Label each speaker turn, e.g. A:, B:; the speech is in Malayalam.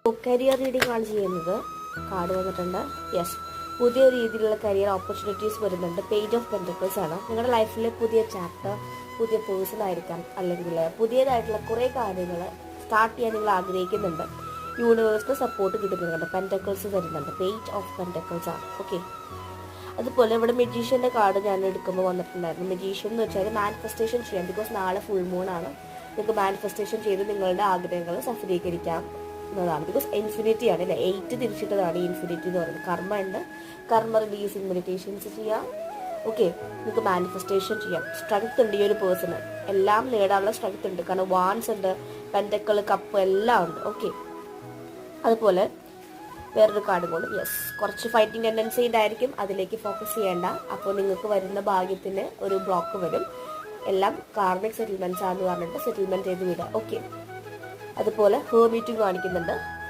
A: കരിയർ റീഡിംഗ് ആണ് ചെയ്യുന്നത്. കാർഡ് വന്നിട്ടുണ്ട്. യെസ്, പുതിയ രീതിയിലുള്ള കരിയർ ഓപ്പർച്യൂണിറ്റീസ് വരുന്നുണ്ട്. പേജ് ഓഫ് പെന്റക്കിൾസ് ആണ്. നിങ്ങളുടെ ലൈഫിലെ പുതിയ ചാപ്റ്റർ, പുതിയ പേഴ്സൺ ആയിരിക്കാം, അല്ലെങ്കിൽ പുതിയതായിട്ടുള്ള കുറേ കാര്യങ്ങൾ സ്റ്റാർട്ട് ചെയ്യാൻ നിങ്ങൾ ആഗ്രഹിക്കുന്നുണ്ട്. യൂണിവേഴ്സിന് സപ്പോർട്ട് കിട്ടുന്നുണ്ട്. പെന്റക്കിൾസ് തരുന്നുണ്ട്. പേജ് ഓഫ് പെന്റക്കിൾസ് ആണ്. ഓക്കെ, അതുപോലെ ഇവിടെ മെജീഷ്യൻ്റെ കാർഡ് ഞാൻ എടുക്കുമ്പോൾ വന്നിട്ടുണ്ടായിരുന്നു. മെജീഷ്യൻ എന്ന് വെച്ചാൽ മാനിഫെസ്റ്റേഷൻ ചെയ്യാം. ബിക്കോസ് നാളെ ഫുൾ മൂൺ ആണ്. നിങ്ങൾക്ക് മാനിഫെസ്റ്റേഷൻ ചെയ്ത് നിങ്ങളുടെ ആഗ്രഹങ്ങൾ സഫലീകരിക്കാം എന്നതാണ്. ബിക്കോസ് ഇൻഫിനിറ്റി ആണ് അല്ലേ, 8 തിരിച്ചിട്ടതാണ് ഈ ഇൻഫിനിറ്റി എന്ന് പറയുന്നത്. കർമ്മ ഉണ്ട്. കർമ്മ റിലീസിങ് മെഡിറ്റേഷൻസ് ചെയ്യാം. ഓക്കെ, നിങ്ങൾക്ക് മാനിഫെസ്റ്റേഷൻ ചെയ്യാം. സ്ട്രെങ്ത് ഉണ്ട് ഈ ഒരു പേഴ്സണ്. എല്ലാം നേടാനുള്ള സ്ട്രെങ്ത് ഉണ്ട്. കാരണം വാൻസ് ഉണ്ട്, പെന്റക്കിൾ, കപ്പ് എല്ലാം ഉണ്ട്. ഓക്കെ, അതുപോലെ വേറൊരു കാർഡ് കൊണ്ട് യെസ്, കുറച്ച് ഫൈറ്റിംഗ് ടെൻഡൻസി ഉണ്ടായിരിക്കും. അതിലേക്ക് ഫോക്കസ് ചെയ്യേണ്ട. അപ്പോൾ നിങ്ങൾക്ക് വരുന്ന ഭാഗ്യത്തിന് ഒരു ബ്ലോക്ക് വരും. എല്ലാം കാർമിക് സെറ്റിൽമെന്റ്സ് ആണെന്ന് പറഞ്ഞിട്ട് സെറ്റിൽമെന്റ് ചെയ്ത് വിടുക. ഓക്കെ, അതുപോലെ ഹെർമിറ്റും കാണിക്കുന്നുണ്ട്.